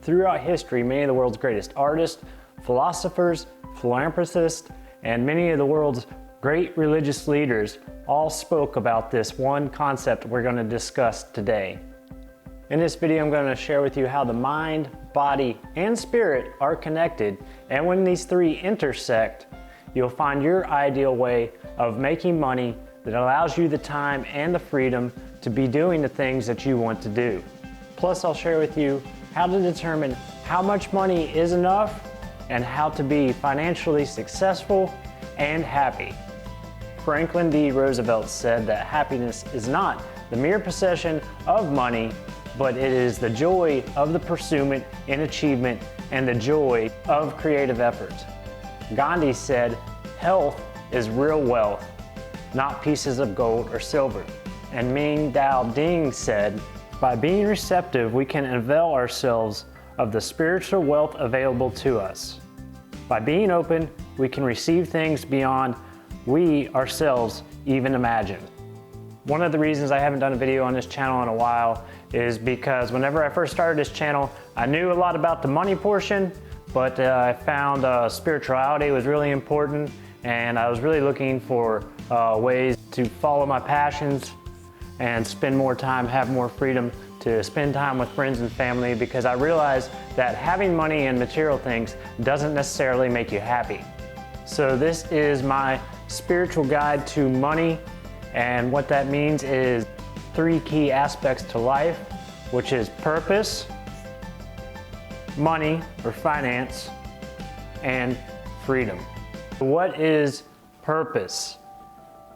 Throughout history, many of the world's greatest artists, philosophers, philanthropists, and many of the world's great religious leaders all spoke about this one concept we're going to discuss today. In this video, I'm going to share with you how the mind, body, and spirit are connected, and when these three intersect, you'll find your ideal way of making money that allows you the time and the freedom to be doing the things that you want to do. Plus, I'll share with you how to determine how much money is enough and how to be financially successful and happy. Franklin D. Roosevelt said that happiness is not the mere possession of money, but it is the joy of the pursuit and achievement and the joy of creative effort. Gandhi said, health is real wealth, not pieces of gold or silver. And Ming Dao Ding said, by being receptive, we can avail ourselves of the spiritual wealth available to us. By being open, we can receive things beyond we ourselves even imagined. One of the reasons I haven't done a video on this channel in a while is because whenever I first started this channel, I knew a lot about the money portion, but I found spirituality was really important, and I was really looking for ways to follow my passions and spend more time, have more freedom to spend time with friends and family, because I realized that having money and material things doesn't necessarily make you happy. So this is my spiritual guide to money, and what that means is three key aspects to life, which is purpose, money or finance, and freedom. What is purpose?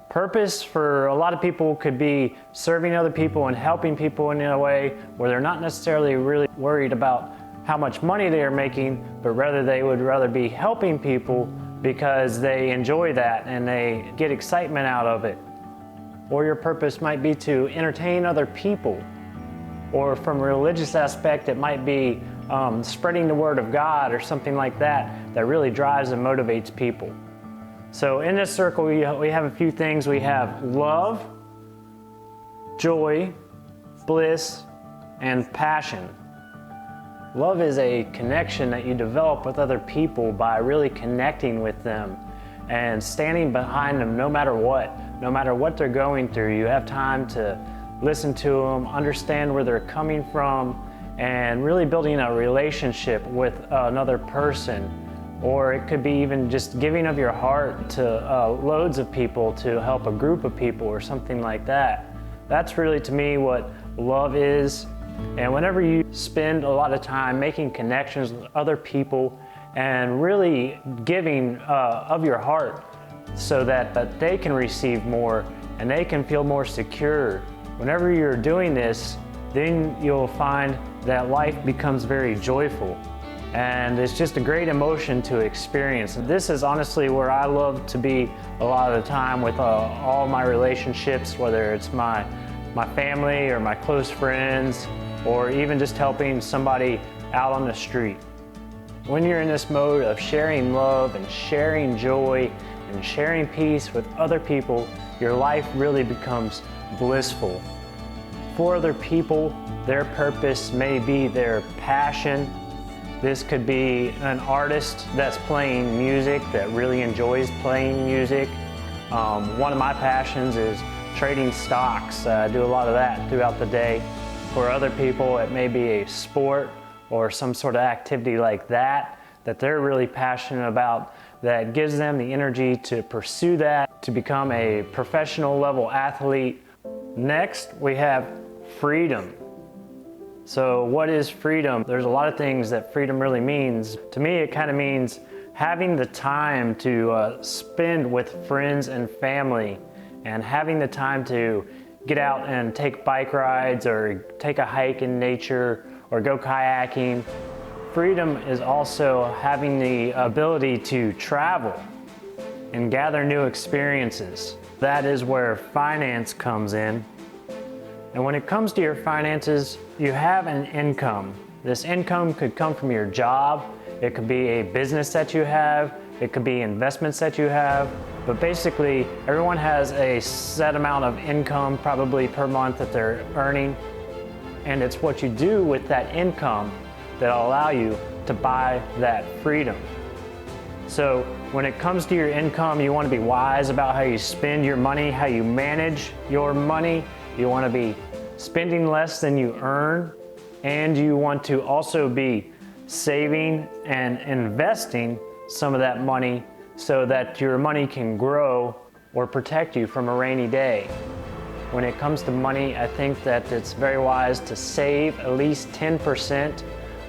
Purpose for a lot of people could be serving other people and helping people in a way where they're not necessarily really worried about how much money they are making, but rather they would rather be helping people because they enjoy that and they get excitement out of it. Or your purpose might be to entertain other people. Or from a religious aspect, it might be spreading the word of God or something like that that really drives and motivates people. So in this circle, we have a few things. We have love, joy, bliss, and passion. Love is a connection that you develop with other people by really connecting with them and standing behind them no matter what they're going through. You have time to listen to them, understand where they're coming from, and really building a relationship with another person. Or it could be even just giving of your heart to loads of people to help a group of people or something like that. That's really, to me, what love is. And whenever you spend a lot of time making connections with other people and really giving of your heart so that they can receive more and they can feel more secure, whenever you're doing this, then you'll find that life becomes very joyful. And it's just a great emotion to experience. This is honestly where I love to be a lot of the time with all my relationships, whether it's my family or my close friends, or even just helping somebody out on the street. When you're in this mode of sharing love and sharing joy and sharing peace with other people, your life really becomes blissful. For other people, their purpose may be their passion. This could be an artist that's playing music that really enjoys playing music. One of my passions is trading stocks. I do a lot of that throughout the day. For other people, it may be a sport or some sort of activity like that they're really passionate about, that gives them the energy to pursue that, to become a professional level athlete. Next, we have freedom. So what is freedom? There's a lot of things that freedom really means. To me, it kind of means having the time to spend with friends and family, and having the time to get out and take bike rides or take a hike in nature or go kayaking. Freedom is also having the ability to travel and gather new experiences. That is where finance comes in. And when it comes to your finances, you have an income. This income could come from your job, it could be a business that you have, it could be investments that you have, but basically everyone has a set amount of income probably per month that they're earning, and it's what you do with that income that'll allow you to buy that freedom. So when it comes to your income, you want to be wise about how you spend your money, how you manage your money. You want to be spending less than you earn, and you want to also be saving and investing some of that money so that your money can grow or protect you from a rainy day. When it comes to money, I think that it's very wise to save at least 10%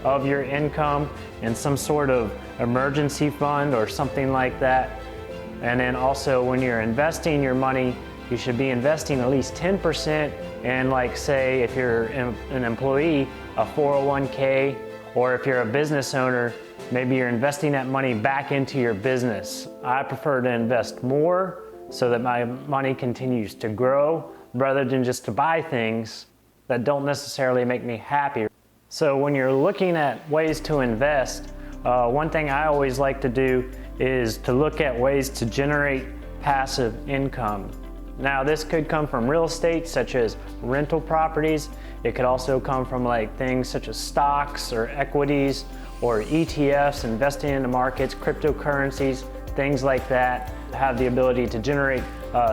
of your income in some sort of emergency fund or something like that. And then also when you're investing your money, you should be investing at least 10% in, like, say, if you're an employee, a 401k, or if you're a business owner, maybe you're investing that money back into your business. I prefer to invest more so that my money continues to grow rather than just to buy things that don't necessarily make me happy. So when you're looking at ways to invest, one thing I always like to do is to look at ways to generate passive income. Now, this could come from real estate, such as rental properties. It could also come from like things such as stocks or equities or ETFs, investing in the markets, cryptocurrencies, things like that. Have the ability to generate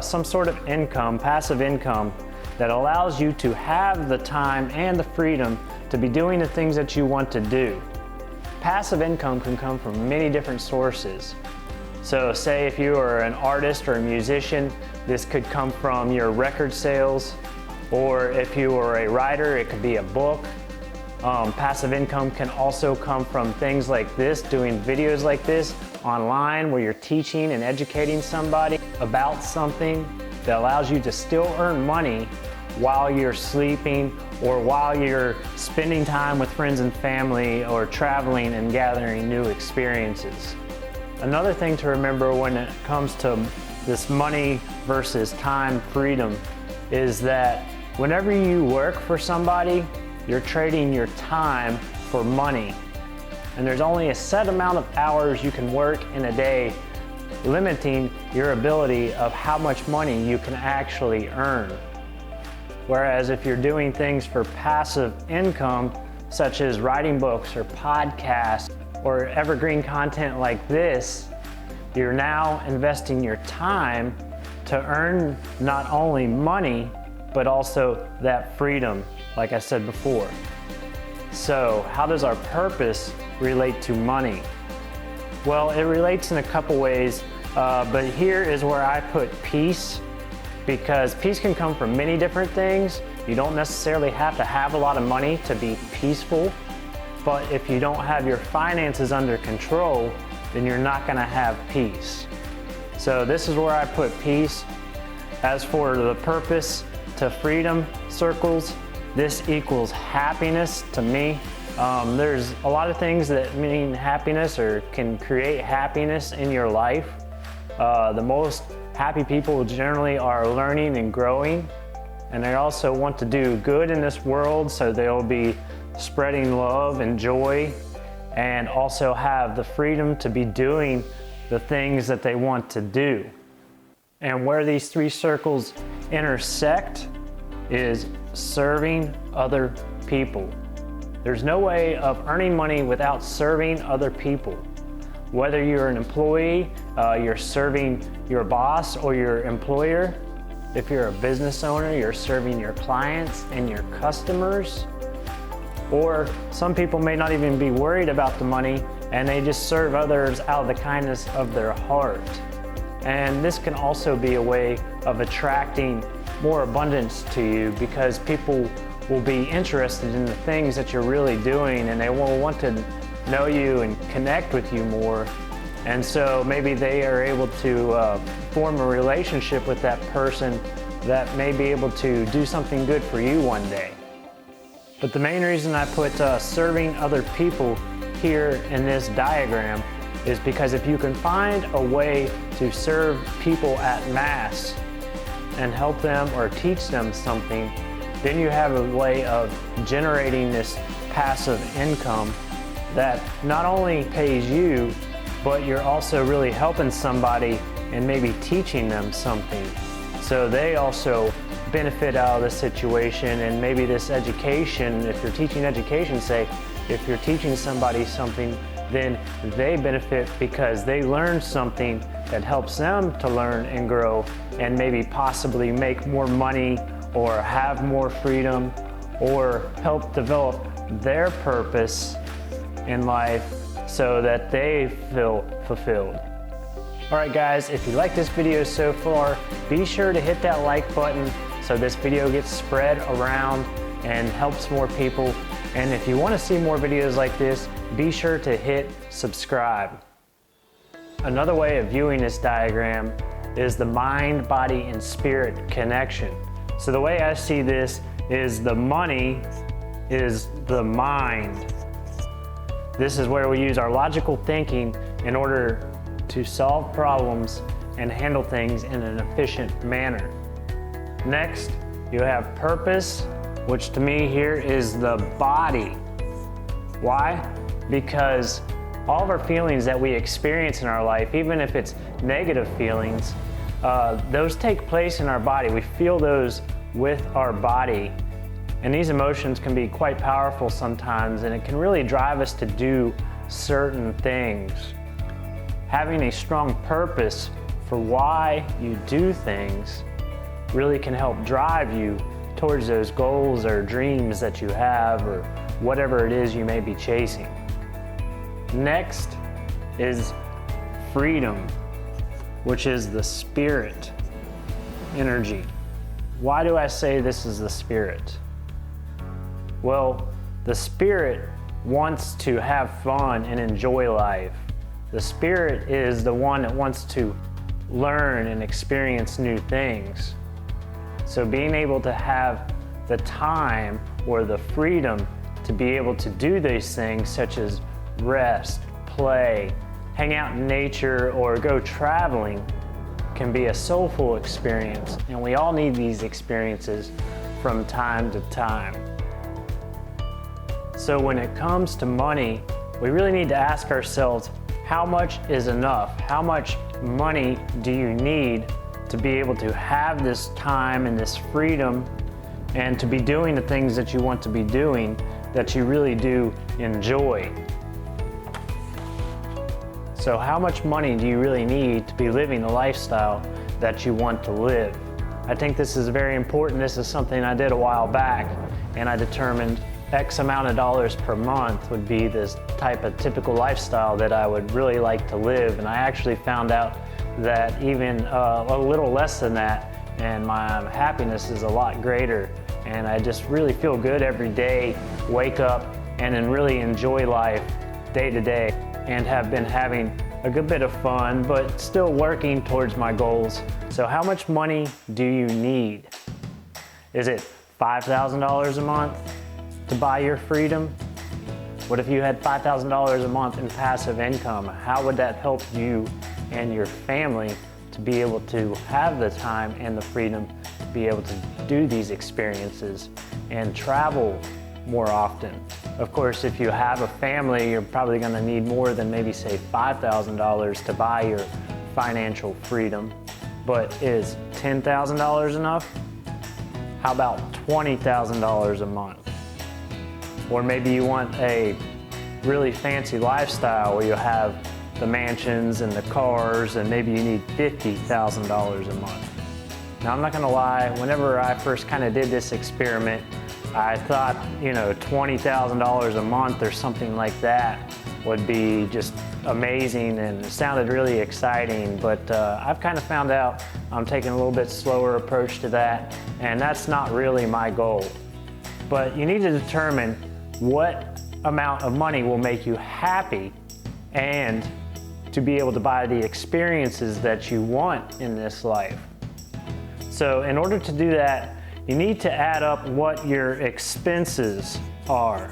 some sort of income, passive income, that allows you to have the time and the freedom to be doing the things that you want to do. Passive income can come from many different sources. So say if you are an artist or a musician, this could come from your record sales, or if you are a writer, it could be a book. Passive income can also come from things like this, doing videos like this online where you're teaching and educating somebody about something that allows you to still earn money while you're sleeping or while you're spending time with friends and family or traveling and gathering new experiences. Another thing to remember when it comes to this money versus time freedom is that whenever you work for somebody, you're trading your time for money. And there's only a set amount of hours you can work in a day, limiting your ability of how much money you can actually earn. Whereas if you're doing things for passive income, such as writing books or podcasts or evergreen content like this, you're now investing your time to earn not only money, but also that freedom, like I said before. So how does our purpose relate to money? Well, it relates in a couple ways, but here is where I put peace, because peace can come from many different things. You don't necessarily have to have a lot of money to be peaceful, but if you don't have your finances under control, then you're not gonna have peace. So this is where I put peace. As for the purpose to freedom circles, this equals happiness to me. There's a lot of things that mean happiness or can create happiness in your life. The most happy people generally are learning and growing, and they also want to do good in this world, so they'll be spreading love and joy, and also have the freedom to be doing the things that they want to do. And where these three circles intersect is serving other people. There's no way of earning money without serving other people. Whether you're an employee, you're serving your boss or your employer. If you're a business owner, you're serving your clients and your customers. Or some people may not even be worried about the money and they just serve others out of the kindness of their heart. And this can also be a way of attracting more abundance to you, because people will be interested in the things that you're really doing and they will want to know you and connect with you more. And so maybe they are able to form a relationship with that person that may be able to do something good for you one day. But the main reason I put serving other people here in this diagram is because if you can find a way to serve people at mass and help them or teach them something, then you have a way of generating this passive income that not only pays you, but you're also really helping somebody and maybe teaching them something. So they also benefit out of the situation, and maybe this education, if you're teaching education, say, if you're teaching somebody something, then they benefit because they learn something that helps them to learn and grow and maybe possibly make more money or have more freedom or help develop their purpose in life so that they feel fulfilled. All right guys, if you like this video so far, be sure to hit that like button so this video gets spread around and helps more people. And if you want to see more videos like this, be sure to hit subscribe. Another way of viewing this diagram is the mind, body, and spirit connection. So the way I see this is the money is the mind. This is where we use our logical thinking in order to solve problems and handle things in an efficient manner. Next, you have purpose, which to me here is the body. Why? Because all of our feelings that we experience in our life, even if it's negative feelings, those take place in our body. We feel those with our body. And these emotions can be quite powerful sometimes, and it can really drive us to do certain things. Having a strong purpose for why you do things really can help drive you towards those goals or dreams that you have or whatever it is you may be chasing. Next is freedom, which is the spirit energy. Why do I say this is the spirit? Well, the spirit wants to have fun and enjoy life. The spirit is the one that wants to learn and experience new things. So being able to have the time or the freedom to be able to do these things, such as rest, play, hang out in nature, or go traveling, can be a soulful experience. And we all need these experiences from time to time. So when it comes to money, we really need to ask ourselves, how much is enough? How much money do you need to be able to have this time and this freedom and to be doing the things that you want to be doing that you really do enjoy? So how much money do you really need to be living the lifestyle that you want to live? I think this is very important. This is something I did a while back, and I determined X amount of dollars per month would be this type of typical lifestyle that I would really like to live. And I actually found out that even a little less than that, and my happiness is a lot greater. And I just really feel good every day, wake up, and then really enjoy life day to day, and have been having a good bit of fun, but still working towards my goals. So how much money do you need? Is it $5,000 a month to buy your freedom? What if you had $5,000 a month in passive income? How would that help you and your family to be able to have the time and the freedom to be able to do these experiences and travel more often? Of course, if you have a family, you're probably going to need more than maybe say $5,000 to buy your financial freedom. But is $10,000 enough? How about $20,000 a month? Or maybe you want a really fancy lifestyle where you have the mansions and the cars, and maybe you need $50,000 a month. Now, I'm not gonna lie, whenever I first kind of did this experiment, I thought, $20,000 a month or something like that would be just amazing, and it sounded really exciting, but I've kind of found out I'm taking a little bit slower approach to that, and that's not really my goal. But you need to determine what amount of money will make you happy and to be able to buy the experiences that you want in this life. So in order to do that, you need to add up what your expenses are.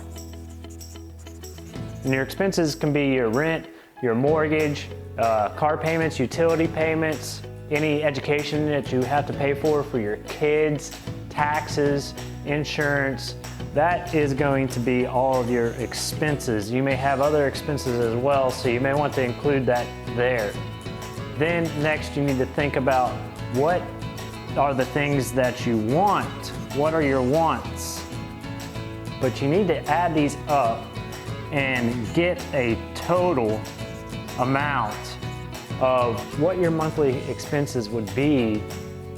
And your expenses can be your rent, your mortgage, car payments, utility payments, any education that you have to pay for your kids, taxes, insurance. That is going to be all of your expenses. You may have other expenses as well, so you may want to include that there. Then next you need to think about what are the things that you want. What are your wants? But you need to add these up and get a total amount of what your monthly expenses would be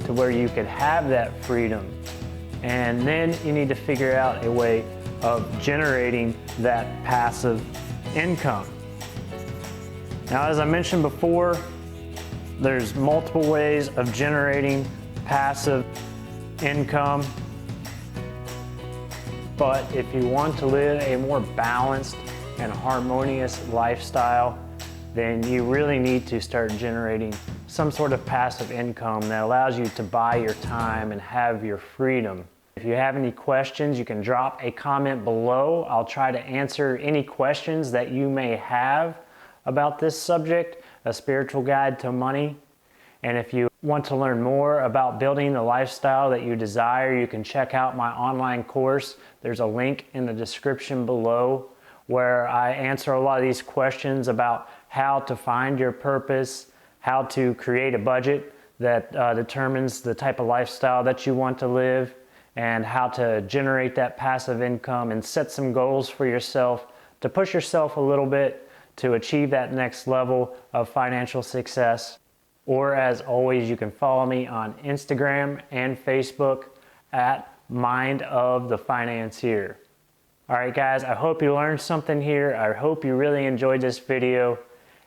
to where you could have that freedom. And then you need to figure out a way of generating that passive income. Now, as I mentioned before, there's multiple ways of generating passive income. But if you want to live a more balanced and harmonious lifestyle, then you really need to start generating some sort of passive income that allows you to buy your time and have your freedom. If you have any questions, you can drop a comment below. I'll try to answer any questions that you may have about this subject, a spiritual guide to money. And if you want to learn more about building the lifestyle that you desire, you can check out my online course. There's a link in the description below where I answer a lot of these questions about how to find your purpose, how to create a budget that determines the type of lifestyle that you want to live, and how to generate that passive income and set some goals for yourself to push yourself a little bit to achieve that next level of financial success. Or as always, you can follow me on Instagram and Facebook at Mind of the Financier. All right, guys, I hope you learned something here. I hope you really enjoyed this video,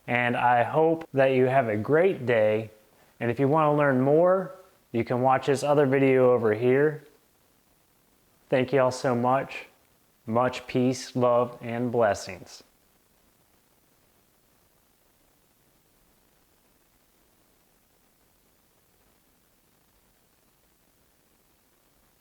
and I hope that you have a great day. And if you want to learn more, you can watch this other video over here. Thank you all so much. Much peace, love, and blessings.